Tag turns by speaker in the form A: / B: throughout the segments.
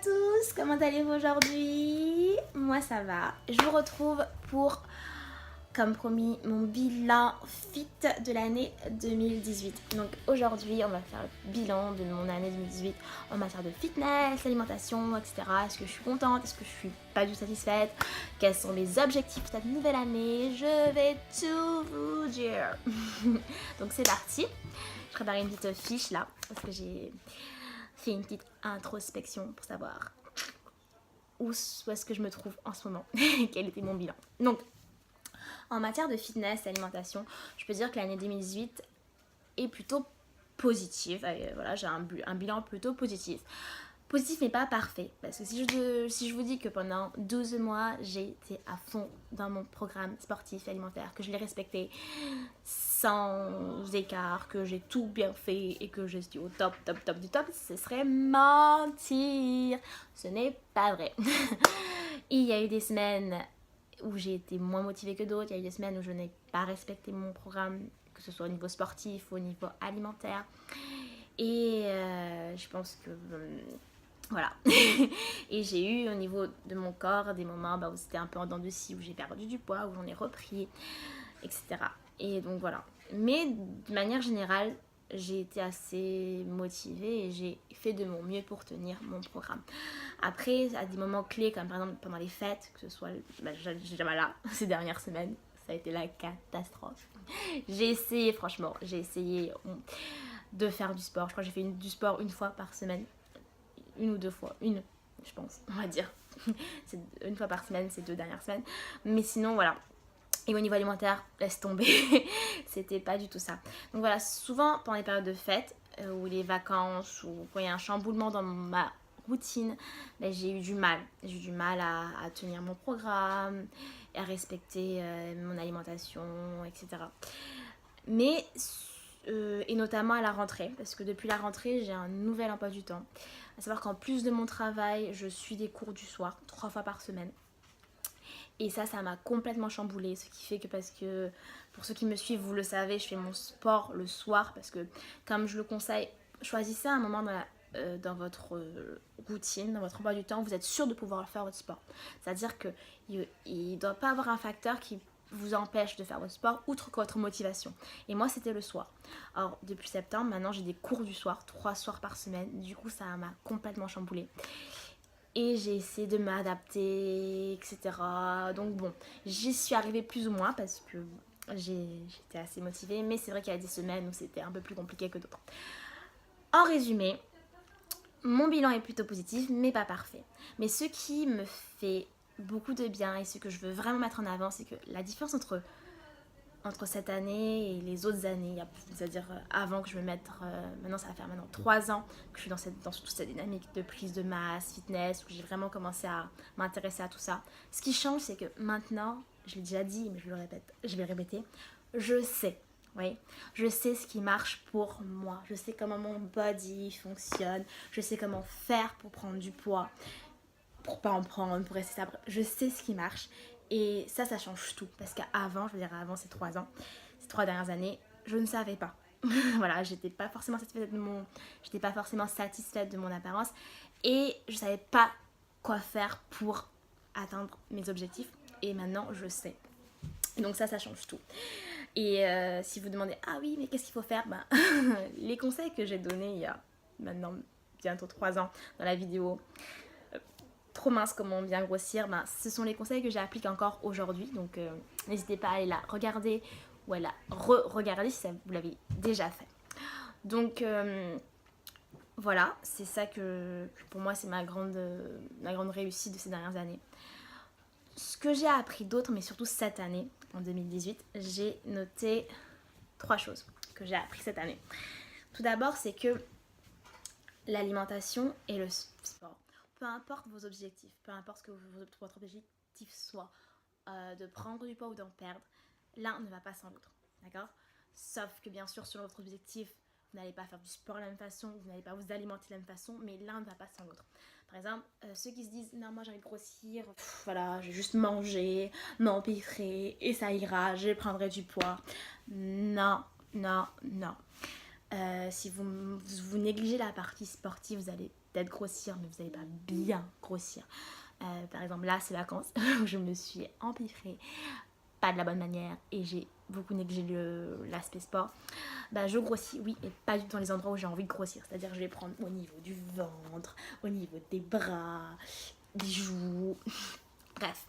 A: tous, comment allez-vous aujourd'hui? Moi ça va, je vous retrouve pour, comme promis, mon bilan fit de l'année 2018. Donc aujourd'hui on va faire le bilan de mon année 2018 en matière de fitness, alimentation, etc. Est-ce que je suis contente? Est-ce que je suis pas du tout satisfaite? Quels sont mes objectifs pour cette nouvelle année? Je vais tout vous dire. Donc c'est parti, je préparais une petite fiche là, parce que j'ai fait une petite introspection pour savoir où est-ce que je me trouve en ce moment, quel était mon bilan. Donc, en matière de fitness et alimentation, je peux dire que l'année 2018 est plutôt positive. Voilà, j'ai un bilan plutôt positif. Positif mais pas parfait, parce que si je vous dis que pendant 12 mois, j'ai été à fond dans mon programme sportif et alimentaire, que je l'ai respecté sans écart, que j'ai tout bien fait et que je suis au top du top, ce serait mentir. Ce n'est pas vrai. Il y a eu des semaines où j'ai été moins motivée que d'autres, il y a eu des semaines où je n'ai pas respecté mon programme, que ce soit au niveau sportif ou au niveau alimentaire. Et je pense que... voilà. Et j'ai eu au niveau de mon corps des moments où c'était un peu en dents de scie, où j'ai perdu du poids, où j'en ai repris, etc. Et donc voilà. Mais de manière générale, j'ai été assez motivée et j'ai fait de mon mieux pour tenir mon programme. Après, à des moments clés, comme par exemple pendant les fêtes, que ce soit, j'ai mal là, ces dernières semaines, ça a été la catastrophe. J'ai essayé, franchement, de faire du sport. Je crois que j'ai fait du sport une fois par semaine. Une ou deux fois, je pense, on va dire. C'est une fois par semaine, ces 2 dernières semaines. Mais sinon, voilà. Et au niveau alimentaire, laisse tomber. C'était pas du tout ça. Donc voilà, souvent pendant les périodes de fête, ou les vacances, ou quand il y a un chamboulement dans ma routine, j'ai eu du mal. J'ai eu du mal à tenir mon programme, à respecter mon alimentation, etc. Mais, et notamment à la rentrée, parce que depuis la rentrée, j'ai un nouvel emploi du temps. À savoir qu'en plus de mon travail, je suis des cours du soir, 3 fois par semaine. Et ça m'a complètement chamboulée, ce qui fait que, parce que pour ceux qui me suivent, vous le savez, je fais mon sport le soir, parce que comme je le conseille, choisissez un moment dans votre routine, dans votre emploi du temps, vous êtes sûr de pouvoir faire votre sport. C'est-à-dire qu'il ne doit pas avoir un facteur qui vous empêche de faire votre sport, outre que votre motivation. Et moi, c'était le soir. Alors, depuis septembre, maintenant, j'ai des cours du soir, 3 soirs par semaine. Du coup, ça m'a complètement chamboulée. Et j'ai essayé de m'adapter, etc. Donc bon, j'y suis arrivée plus ou moins parce que j'étais assez motivée. Mais c'est vrai qu'il y a des semaines où c'était un peu plus compliqué que d'autres. En résumé, mon bilan est plutôt positif, mais pas parfait. Mais ce qui me fait beaucoup de bien et ce que je veux vraiment mettre en avant, c'est que la différence entre cette année et les autres années, c'est-à-dire avant que je me mette, maintenant ça va faire 3 ans que je suis dans toute cette dynamique de prise de masse, fitness, où j'ai vraiment commencé à m'intéresser à tout ça. Ce qui change, c'est que maintenant, je l'ai déjà dit, mais je vais le répéter, je sais. Oui, je sais ce qui marche pour moi, je sais comment mon body fonctionne, je sais comment faire pour prendre du poids, pour pas en prendre, pour rester ça. Je sais ce qui marche. Et ça change tout. Parce qu'avant, je veux dire avant ces 3 ans, ces 3 dernières années, je ne savais pas. Voilà, j'étais pas forcément satisfaite de mon apparence. Et je savais pas quoi faire pour atteindre mes objectifs. Et maintenant, je sais. Donc ça change tout. Et si vous demandez, ah oui, mais qu'est-ce qu'il faut faire, les conseils que j'ai donnés il y a maintenant bientôt 3 ans dans la vidéo trop mince, comment bien grossir, ce sont les conseils que j'applique encore aujourd'hui. Donc n'hésitez pas à aller la regarder ou à la re-regarder si vous l'avez déjà fait. Donc voilà, c'est ça que pour moi c'est ma grande réussite de ces dernières années. Ce que j'ai appris d'autre, mais surtout cette année, en 2018, j'ai noté 3 choses que j'ai appris cette année. Tout d'abord, c'est que l'alimentation et le sport, peu importe vos objectifs, peu importe ce que votre objectif soit, de prendre du poids ou d'en perdre, l'un ne va pas sans l'autre, d'accord? Sauf que bien sûr, selon votre objectif, vous n'allez pas faire du sport de la même façon, vous n'allez pas vous alimenter de la même façon, mais l'un ne va pas sans l'autre. Par exemple, ceux qui se disent, non, moi j'ai envie de grossir, voilà, je vais juste manger, m'empêtrer, et ça ira, je prendrai du poids. Non, non, non. Si vous négligez la partie sportive, vous allez peut-être grossir, mais vous n'allez pas bien grossir. Par exemple, là, c'est vacances où je me suis empiffrée, pas de la bonne manière, et j'ai beaucoup négligé l'aspect sport. Bah, je grossis, oui, mais pas du tout dans les endroits où j'ai envie de grossir. C'est-à-dire, je vais prendre au niveau du ventre, au niveau des bras, des joues, bref.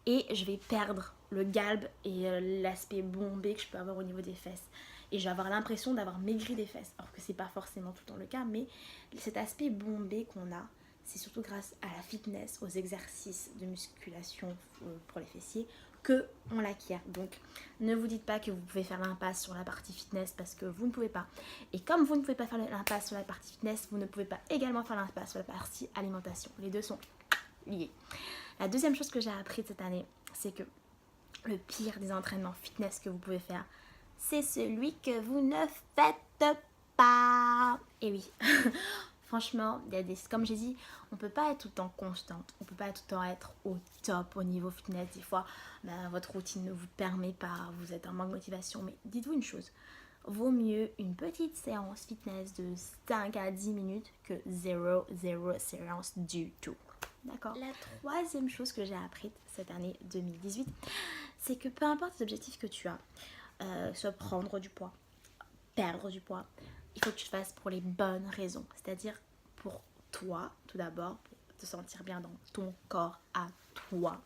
A: Et je vais perdre le galbe et l'aspect bombé que je peux avoir au niveau des fesses. Et je vais avoir l'impression d'avoir maigri des fesses. Alors que c'est pas forcément tout le temps le cas, mais cet aspect bombé qu'on a, c'est surtout grâce à la fitness, aux exercices de musculation pour les fessiers, que on l'acquiert. Donc ne vous dites pas que vous pouvez faire l'impasse sur la partie fitness parce que vous ne pouvez pas. Et comme vous ne pouvez pas faire l'impasse sur la partie fitness, vous ne pouvez pas également faire l'impasse sur la partie alimentation. Les deux sont liés. La deuxième chose que j'ai appris cette année, c'est que le pire des entraînements fitness que vous pouvez faire, c'est celui que vous ne faites pas. Et oui, franchement, comme j'ai dit, on ne peut pas être tout le temps constante, on ne peut pas tout le temps être au top au niveau fitness. Des fois, votre routine ne vous permet pas, vous êtes en manque de motivation. Mais dites-vous une chose, vaut mieux une petite séance fitness de 5 à 10 minutes que zéro séance du tout. D'accord. La troisième chose que j'ai apprise cette année 2018, c'est que peu importe les objectifs que tu as, soit prendre du poids, perdre du poids, il faut que tu le fasses pour les bonnes raisons. C'est-à-dire pour toi, tout d'abord, pour te sentir bien dans ton corps à toi.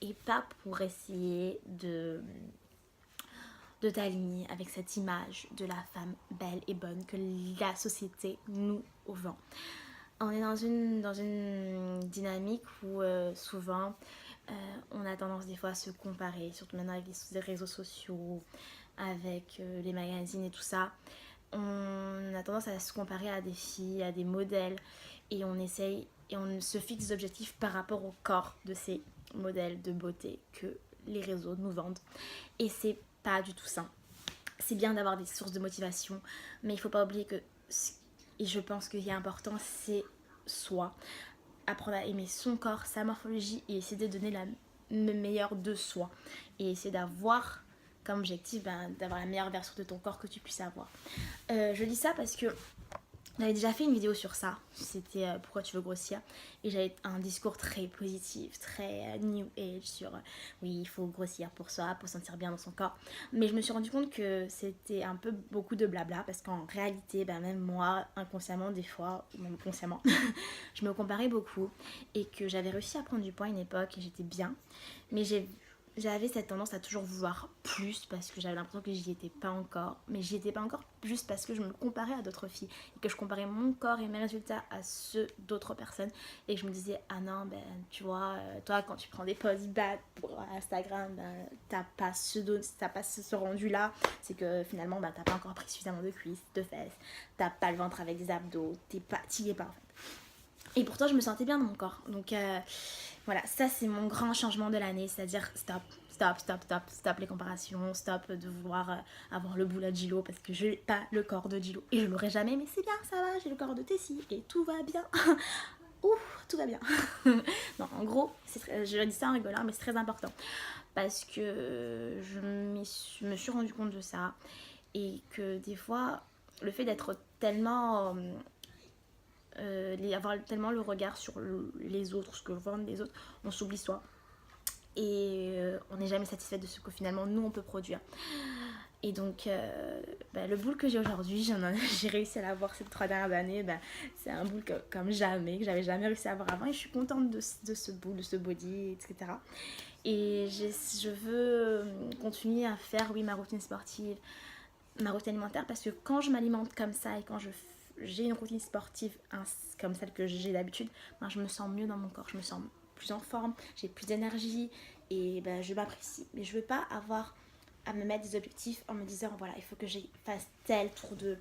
A: Et pas pour essayer de t'aligner avec cette image de la femme belle et bonne que la société nous vend. On est dans une dynamique où souvent on a tendance des fois à se comparer, surtout maintenant avec les réseaux sociaux, avec les magazines et tout ça. On a tendance à se comparer à des filles, à des modèles, et on se fixe des objectifs par rapport au corps de ces modèles de beauté que les réseaux nous vendent. Et c'est pas du tout sain. C'est bien d'avoir des sources de motivation, mais il faut pas oublier que, et je pense qu'il est important, c'est soi. Apprendre à aimer son corps, sa morphologie, et essayer de donner le meilleur de soi. Et essayer d'avoir comme objectif d'avoir la meilleure version de ton corps que tu puisses avoir. Je dis ça parce que j'avais déjà fait une vidéo sur ça, c'était pourquoi tu veux grossir, et j'avais un discours très positif, très new age sur oui, il faut grossir pour soi, pour se sentir bien dans son corps. Mais je me suis rendu compte que c'était un peu beaucoup de blabla, parce qu'en réalité, même moi, inconsciemment des fois, ou même consciemment, je me comparais beaucoup, et que j'avais réussi à prendre du poids à une époque, et j'étais bien, mais j'avais cette tendance à toujours vouloir plus parce que j'avais l'impression que j'y étais pas encore. Mais j'y étais pas encore juste parce que je me comparais à d'autres filles. Et que je comparais mon corps et mes résultats à ceux d'autres personnes. Et que je me disais, ah non, tu vois, toi quand tu prends des posts bad pour Instagram, t'as pas ce rendu-là. C'est que finalement, t'as pas encore pris suffisamment de cuisses, de fesses. T'as pas le ventre avec des abdos. T'y es pas en fait. Et pourtant, je me sentais bien dans mon corps. Donc voilà, ça c'est mon grand changement de l'année, c'est-à-dire stop les comparations, stop de vouloir avoir le bout à Gilo parce que je n'ai pas le corps de Gilo et je l'aurai jamais, mais c'est bien, ça va, j'ai le corps de Tessie et tout va bien. Ouh, tout va bien. Non, en gros, je dis ça en rigolant, mais c'est très important parce que je me suis rendu compte de ça et que des fois, le fait d'être tellement... avoir tellement le regard sur les autres, ce que vendent les autres, on s'oublie soi et on n'est jamais satisfait de ce que finalement nous on peut produire. Et donc le boule que j'ai aujourd'hui, j'ai réussi à l'avoir ces 3 dernières années, c'est un boule comme jamais, que j'avais jamais réussi à avoir avant, et je suis contente de ce boule, de ce body, etc. Et je veux continuer à faire ma routine sportive, ma routine alimentaire, parce que quand je m'alimente comme ça et quand j'ai une routine sportive comme celle que j'ai d'habitude, je me sens mieux dans mon corps, je me sens plus en forme, j'ai plus d'énergie et je m'apprécie. Mais je veux pas avoir à me mettre des objectifs en me disant voilà, il faut que je fasse tel tour de...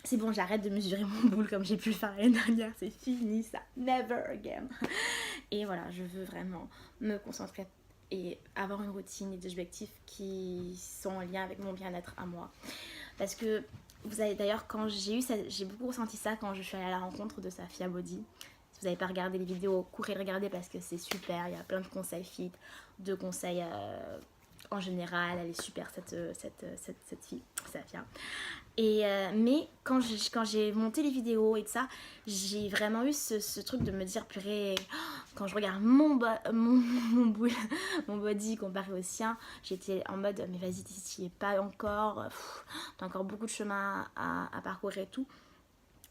A: C'est bon, j'arrête de mesurer mon boule comme j'ai pu le faire l'année dernière, c'est fini ça, never again. Et voilà, je veux vraiment me concentrer et avoir une routine et des objectifs qui sont en lien avec mon bien-être à moi. Parce que vous avez d'ailleurs, quand j'ai beaucoup ressenti ça quand je suis allée à la rencontre de Safia Body. Si vous n'avez pas regardé les vidéos, courez regarder parce que c'est super. Il y a plein de conseils fit, de conseils en général, elle est super cette fille, Safia. Et mais quand j'ai monté les vidéos et tout ça, j'ai vraiment eu ce truc de me dire purée, quand je regarde mon body comparé au sien, j'étais en mode mais vas-y, t'y es pas encore, t'as encore beaucoup de chemin à parcourir et tout.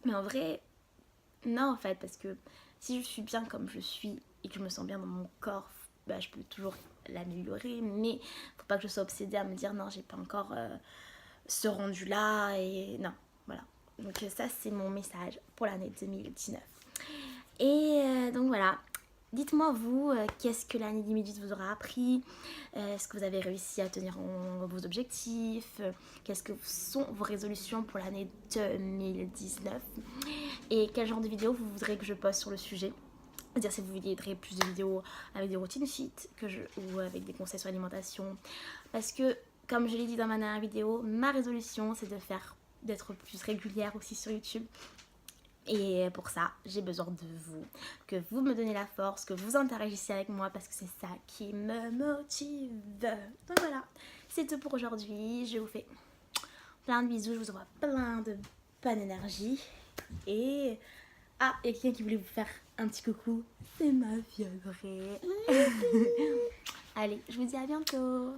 A: Mais en vrai, non en fait, parce que si je suis bien comme je suis et que je me sens bien dans mon corps, bah, je peux toujours l'améliorer, mais faut pas que je sois obsédée à me dire non, j'ai pas encore ce rendu là et non, voilà. Donc ça c'est mon message pour l'année 2019. Et donc voilà, dites-moi vous, qu'est-ce que l'année 2018 vous aura appris, est-ce que vous avez réussi à tenir vos objectifs, qu'est-ce que sont vos résolutions pour l'année 2019 et quel genre de vidéo vous voudrez que je poste sur le sujet. C'est-à-dire si vous voudrez plus de vidéos avec des routines fit ou avec des conseils sur l'alimentation. Parce que, comme je l'ai dit dans ma dernière vidéo, ma résolution c'est d'être plus régulière aussi sur YouTube. Et pour ça, j'ai besoin de vous, que vous me donnez la force, que vous interagissiez avec moi parce que c'est ça qui me motive. Donc voilà, c'est tout pour aujourd'hui. Je vous fais plein de bisous, je vous envoie plein de bonne énergie. Et ah, il y a quelqu'un qui voulait vous faire un petit coucou. C'est ma fiancée. Allez, je vous dis à bientôt.